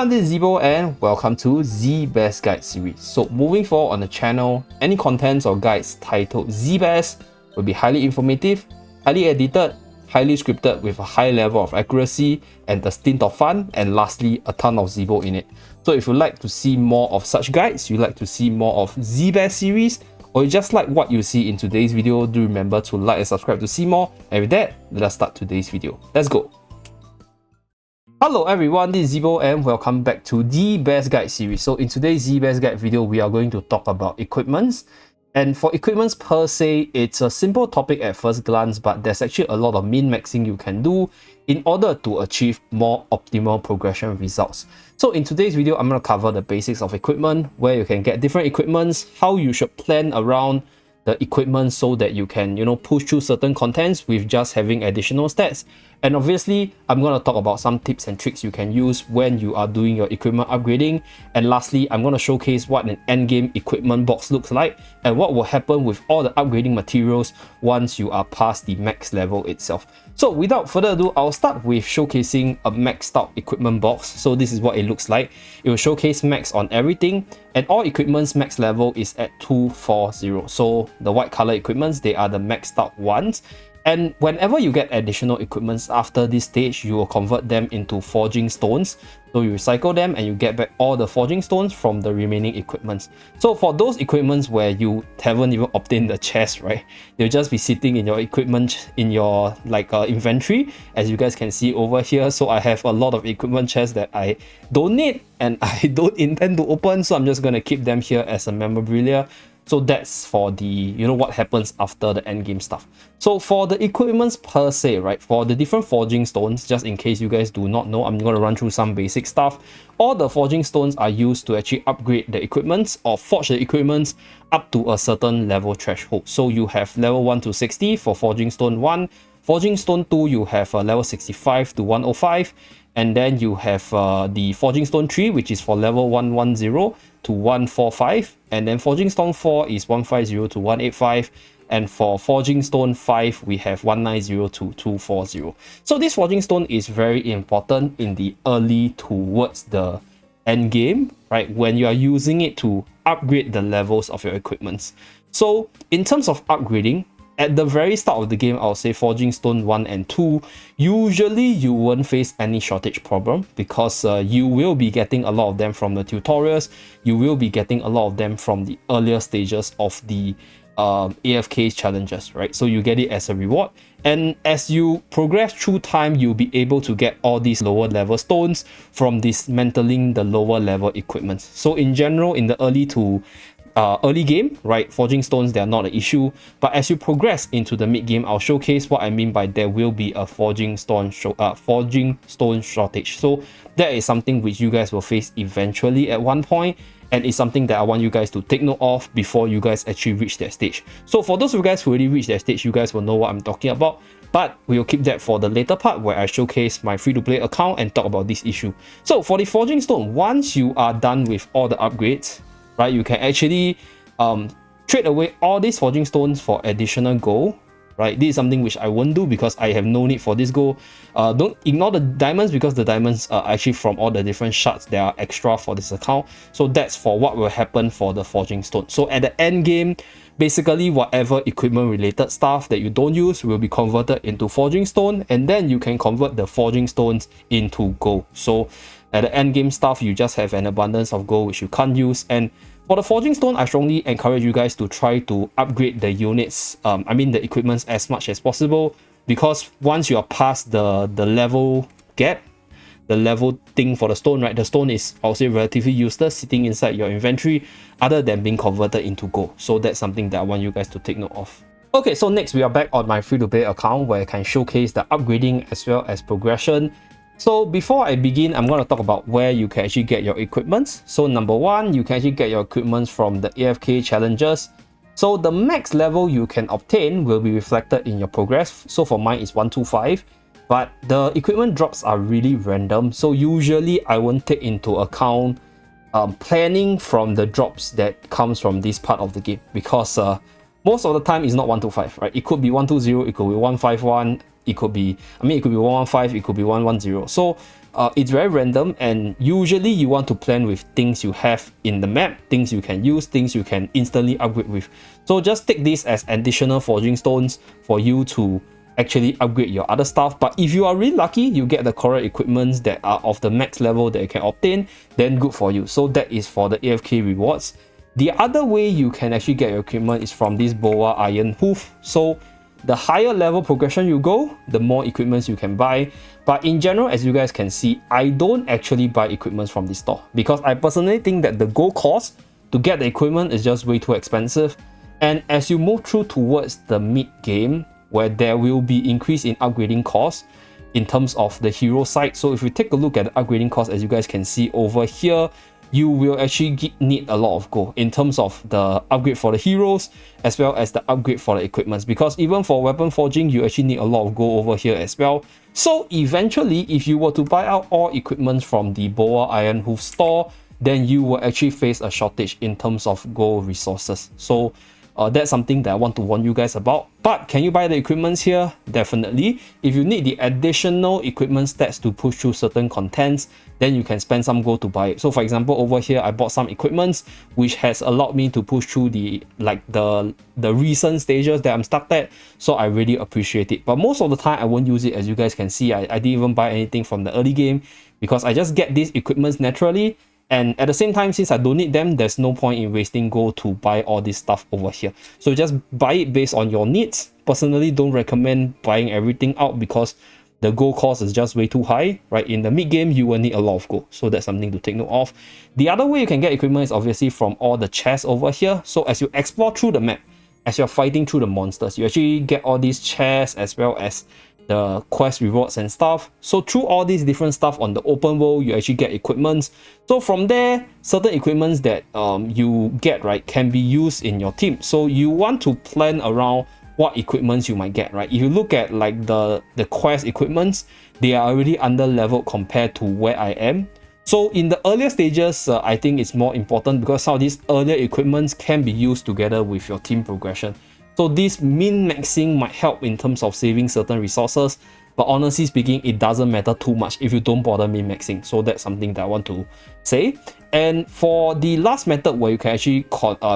everyone, this is Zeeebo and welcome to Zeee Best Guide series. So moving forward on the channel, any contents or guides titled Zeee Best will be highly informative, highly edited, highly scripted with a high level of accuracy and a stint of fun, and lastly a ton of Zeeebo in it. So if you like to see more of such guides, you like to see more of Zeee Best series, or you just like what you see in today's video, do remember to like and subscribe to see more. And with that, let us start today's video. Let's go. Hello everyone, this is Zeeebo and welcome back to the Best Guide series. So in today's Zeee Best Guide video, we are going to talk about equipments. And for equipments per se, it's a simple topic at first glance, but there's actually a lot of min-maxing you can do in order to achieve more optimal progression results. So in today's video, I'm going to cover the basics of equipment, where you can get different equipments, how you should plan around the equipment so that you can, push through certain contents with just having additional stats. And obviously, I'm going to talk about some tips and tricks you can use when you are doing your equipment upgrading. And lastly, I'm going to showcase what an endgame equipment box looks like and what will happen with all the upgrading materials once you are past the max level itself. So without further ado, I'll start with showcasing a maxed out equipment box. So this is what it looks like. It will showcase max on everything, and all equipment's max level is at 240. So the white color equipments, they are the maxed out ones. And whenever you get additional equipments after this stage, you will convert them into forging stones. So you recycle them and you get back all the forging stones from the remaining equipments. So for those equipments where you haven't even obtained the chest, right, they'll just be sitting in your equipment in your inventory, as you guys can see over here. So I have a lot of equipment chests that I don't need and I don't intend to open, so I'm just going to keep them here as a memorabilia. So that's for the, what happens after the endgame stuff. So for the equipments per se, right, for the different forging stones, just in case you guys do not know, I'm going to run through some basic stuff. All the forging stones are used to actually upgrade the equipments or forge the equipments up to a certain level threshold. So you have level 1 to 60 for forging stone 1. Forging stone 2, you have level 65 to 105. And then you have the Forging Stone 3, which is for level 110 to 145. And then Forging Stone 4 is 150 to 185. And for Forging Stone 5, we have 190 to 240. So this Forging Stone is very important in the early towards the end game, right? When you are using it to upgrade the levels of your equipments. So in terms of upgrading, at the very start of the game, I'll say Forging Stone 1 and 2, usually you won't face any shortage problem because you will be getting a lot of them from the tutorials. You will be getting a lot of them from the earlier stages of the AFK challenges, right? So you get it as a reward. And as you progress through time, you'll be able to get all these lower level stones from dismantling the lower level equipment. So in general, in the early game, right, forging stones, they are not an issue, but as you progress into the mid game, I'll showcase what I mean by there will be a forging stone shortage. So that is something which you guys will face eventually at one point, and it's something that I want you guys to take note of before you guys actually reach that stage. So for those of you guys who already reached that stage, you guys will know what I'm talking about, but we'll keep that for the later part where I showcase my free-to-play account and talk about this issue. So for the forging stone, once you are done with all the upgrades, right, you can actually trade away all these forging stones for additional gold, right? This is something which I won't do because I have no need for this gold. Don't ignore the diamonds because the diamonds are actually from all the different shards that are extra for this account. So that's for what will happen for the forging stone. So at the end game, basically whatever equipment related stuff that you don't use will be converted into forging stone, and then you can convert the forging stones into gold. So at the end game stuff, you just have an abundance of gold which you can't use. And for the forging stone, I strongly encourage you guys to try to upgrade the units, the equipments as much as possible, because once you are past the level gap, the level thing for the stone, right, the stone is also relatively useless sitting inside your inventory other than being converted into gold. So that's something that I want you guys to take note of. Okay, so next we are back on my free-to-play account where I can showcase the upgrading as well as progression. So before I begin, I'm going to talk about where you can actually get your equipments. So number one, you can actually get your equipments from the AFK challenges. So the max level you can obtain will be reflected in your progress. So for mine is 125, but the equipment drops are really random. So usually I won't take into account planning from the drops that comes from this part of the game, because most of the time it's not 125, right? It could be 120, it could be 151, it could be, it could be 115, it could be 110. So it's very random, and usually you want to plan with things you have in the map, things you can use, things you can instantly upgrade with. So just take this as additional forging stones for you to actually upgrade your other stuff. But if you are really lucky, you get the correct equipments that are of the max level that you can obtain, then good for you. So that is for the AFK rewards. The other way you can actually get your equipment is from this boa iron hoof. So the higher level progression you go, the more equipments you can buy. But in general, as you guys can see, I don't actually buy equipments from this store because I personally think that the gold cost to get the equipment is just way too expensive. And as you move through towards the mid game, where there will be increase in upgrading costs in terms of the hero side. So if you take a look at the upgrading cost, as you guys can see over here, you will actually need a lot of gold in terms of the upgrade for the heroes as well as the upgrade for the equipments, because even for weapon forging you actually need a lot of gold over here as well. So eventually, if you were to buy out all equipment from the boa iron hoof store, then you will actually face a shortage in terms of gold resources. So that's something that I want to warn you guys about. But can you buy the equipments here? Definitely. If you need the additional equipment stats to push through certain contents, then you can spend some gold to buy it. So for example, over here I bought some equipments which has allowed me to push through the recent stages that I'm stuck at. So I really appreciate it. But most of the time I won't use it. As you guys can see, I didn't even buy anything from the early game because I just get these equipments naturally. And at the same time, since I don't need them, there's no point in wasting gold to buy all this stuff over here. So just buy it based on your needs. Personally, don't recommend buying everything out because the gold cost is just way too high, right? In the mid game, you will need a lot of gold. So that's something to take note of. The other way you can get equipment is obviously from all the chests over here. So as you explore through the map, as you're fighting through the monsters, you actually get all these chests as well as the quest rewards and stuff. So through all these different stuff on the open world, you actually get equipments. So from there, certain equipments that you get, right, can be used in your team. So you want to plan around what equipments you might get, right? If you look at like the quest equipments, they are already under leveled compared to where I am. So in the earlier stages, I think it's more important because some of these earlier equipments can be used together with your team progression. So this min-maxing might help in terms of saving certain resources, but honestly speaking, it doesn't matter too much if you don't bother min-maxing. So that's something that I want to say. And for the last method where you can actually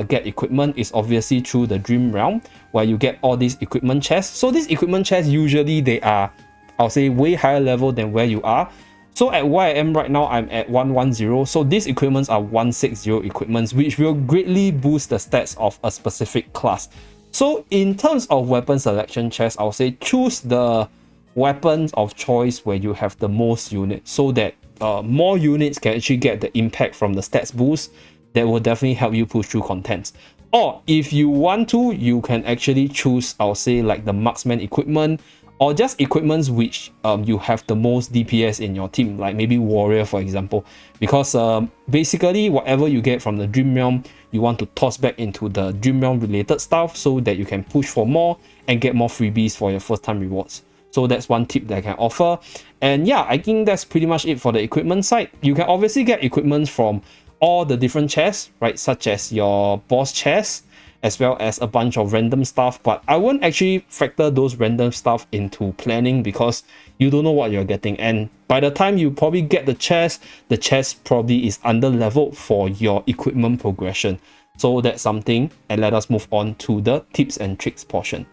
get equipment is obviously through the Dream Realm, where you get all these equipment chests. So these equipment chests, usually they are, I'll say, way higher level than where you are. So at where I am right now, I'm at 110. So these equipments are 160 equipments, which will greatly boost the stats of a specific class. So in terms of weapon selection chest, I'll say choose the weapons of choice where you have the most units, so that more units can actually get the impact from the stats boost that will definitely help you push through contents. Or if you want to, you can actually choose, I'll say, like the marksman equipment, or just equipments which you have the most DPS in your team, like maybe warrior for example, because basically whatever you get from the Dream Realm, you want to toss back into the Dream Realm related stuff so that you can push for more and get more freebies for your first time rewards. So that's one tip that I can offer. And yeah, I think that's pretty much it for the equipment side. You can obviously get equipment from all the different chests, right, such as your boss chest, as well as a bunch of random stuff, but I won't actually factor those random stuff into planning because you don't know what you're getting, and by the time you probably get the chest probably is under leveled for your equipment progression. So that's something, and let us move on to the tips and tricks portion.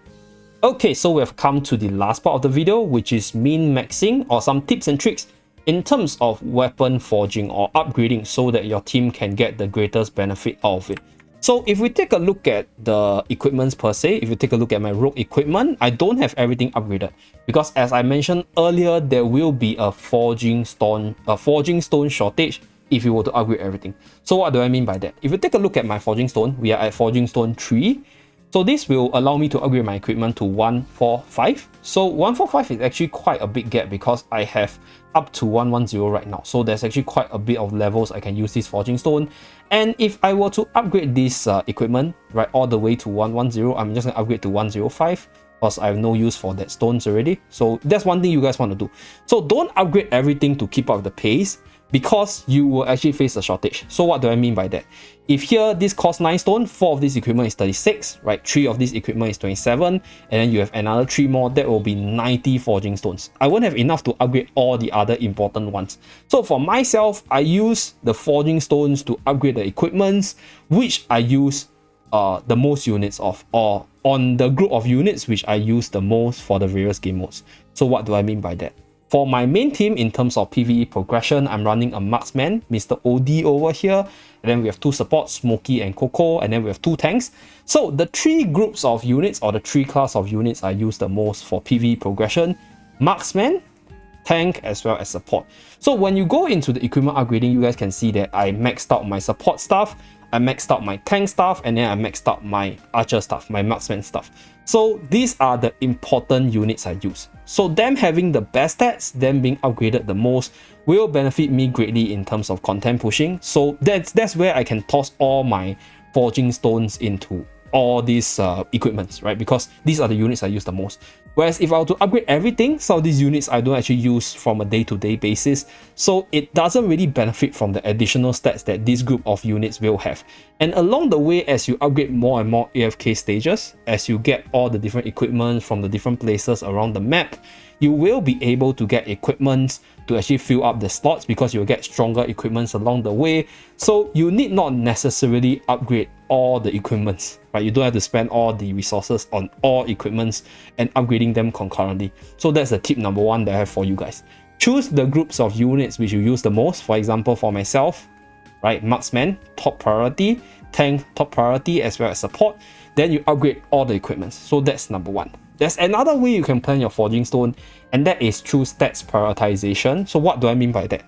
Okay, so we have come to the last part of the video, which is min-maxing, or some tips and tricks in terms of weapon forging or upgrading so that your team can get the greatest benefit out of it. So if we take a look at the equipments per se, if you take a look at my rogue equipment, I don't have everything upgraded because as I mentioned earlier, there will be a forging stone shortage if you were to upgrade everything. So what do I mean by that? If you take a look at my forging stone, we are at forging stone 3. So this will allow me to upgrade my equipment to 145. So 145 is actually quite a big gap because I have up to 110 right now. So there's actually quite a bit of levels I can use this forging stone. And if I were to upgrade this equipment, right, all the way to 110, I'm just going to upgrade to 105 because I have no use for that stones already. So that's one thing you guys want to do. So don't upgrade everything to keep up with the pace, because you will actually face a shortage. So what do I mean by that? If here this costs 9 stone, 4 of this equipment is 36, right? 3 of this equipment is 27, and then you have another 3 more, that will be 90 forging stones. I won't have enough to upgrade all the other important ones. So for myself, I use the forging stones to upgrade the equipments, which I use the most units of, or on the group of units which I use the most for the various game modes. So what do I mean by that? For my main team, in terms of PvE progression, I'm running a marksman, Mr. OD over here, and then we have 2 supports, Smokey and Coco, and then we have 2 tanks. So the 3 groups of units, or the 3 class of units I use the most for PvE progression: marksman, tank, as well as support. So when you go into the equipment upgrading, you guys can see that I maxed out my support stuff, I maxed out my tank stuff, and then I maxed out my archer stuff, my marksman stuff. So these are the important units I use. So them having the best stats, them being upgraded the most, will benefit me greatly in terms of content pushing. So that's where I can toss all my forging stones into all these equipments, right? Because these are the units I use the most. Whereas if I were to upgrade everything, some of these units I don't actually use from a day-to-day basis, so it doesn't really benefit from the additional stats that this group of units will have. And along the way, as you upgrade more and more AFK stages, as you get all the different equipment from the different places around the map, you will be able to get equipment to actually fill up the slots, because you'll get stronger equipments along the way. So you need not necessarily upgrade all the equipments, right? You don't have to spend all the resources on all equipments and upgrading them concurrently. So that's the tip number 1 that I have for you guys. Choose the groups of units which you use the most. For example, for myself, right, marksman, top priority, tank, top priority, as well as support. Then you upgrade all the equipments. So that's number 1. There's another way you can plan your forging stone, and that is through stats prioritization. So what do I mean by that?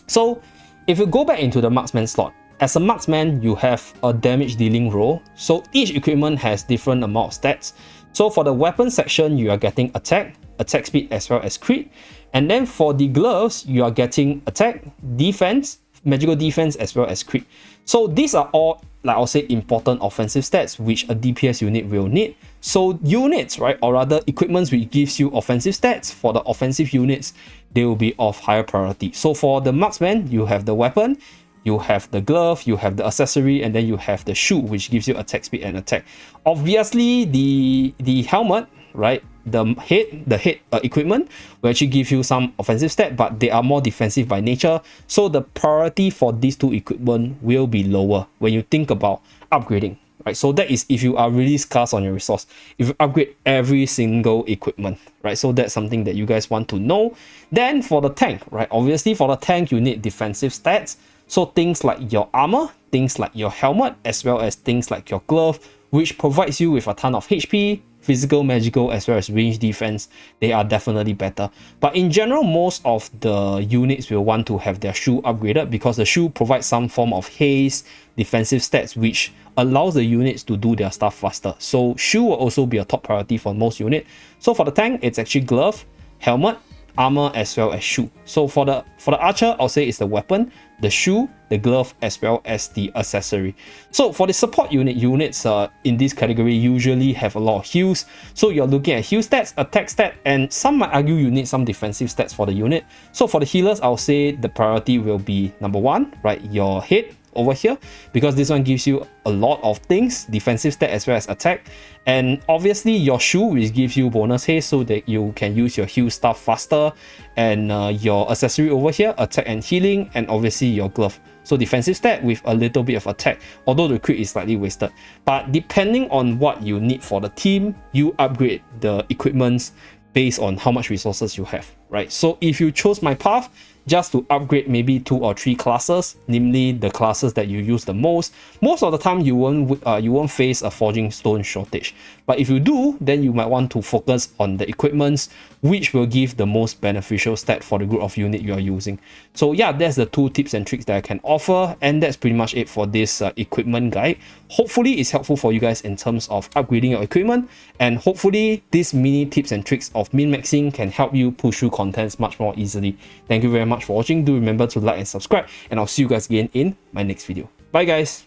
So if you go back into the marksman slot, as a marksman, you have a damage dealing role. So each equipment has different amount of stats. So for the weapon section, you are getting attack, attack speed, as well as crit. And then for the gloves, you are getting attack, defense, magical defense, as well as crit. So these are all, like I'll say, important offensive stats which a DPS unit will need. So units, right, or rather equipments which gives you offensive stats, for the offensive units, they will be of higher priority. So for the marksman, you have the weapon, you have the glove, you have the accessory, and then you have the shoe, which gives you attack speed and attack. Obviously, the helmet, right, the head equipment will actually give you some offensive stat, but they are more defensive by nature. So the priority for these 2 equipment will be lower when you think about upgrading, right? So that is if you are really scarce on your resource, if you upgrade every single equipment, right? So that's something that you guys want to know. Then for the tank, right, obviously for the tank you need defensive stats. So things like your armor, things like your helmet, as well as things like your glove, which provides you with a ton of HP, physical, magical, as well as range defense. They are definitely better. But in general, most of the units will want to have their shoe upgraded, because the shoe provides some form of haste, defensive stats, which allows the units to do their stuff faster. So shoe will also be a top priority for most units. So for the tank, it's actually glove, helmet, armor, as well as shoe. So for the archer, I'll say it's the weapon, the shoe, the glove, as well as the accessory. So for the support units in this category usually have a lot of heals. So you're looking at heal stats, attack stat, and some might argue you need some defensive stats for the unit. So for the healers, I'll say the priority will be number 1, right, your head over here, because this one gives you a lot of things, defensive stat as well as attack. And obviously your shoe, which gives you bonus haste so that you can use your heal stuff faster, and your accessory over here, attack and healing, and obviously your glove, so defensive stat with a little bit of attack, although the crit is slightly wasted. But depending on what you need for the team, you upgrade the equipments based on how much resources you have, right? So if you chose my path just to upgrade maybe 2 or 3 classes, namely the classes that you use the most of the time you won't face a forging stone shortage. But if you do, then you might want to focus on the equipments which will give the most beneficial stat for the group of unit you are using. So yeah, that's the 2 tips and tricks that I can offer, and that's pretty much it for this equipment guide. Hopefully it's helpful for you guys in terms of upgrading your equipment, and hopefully these mini tips and tricks of min-maxing can help you push through contents much more easily. Thank you very much for watching. Do remember to like and subscribe, and I'll see you guys again in my next video. Bye guys.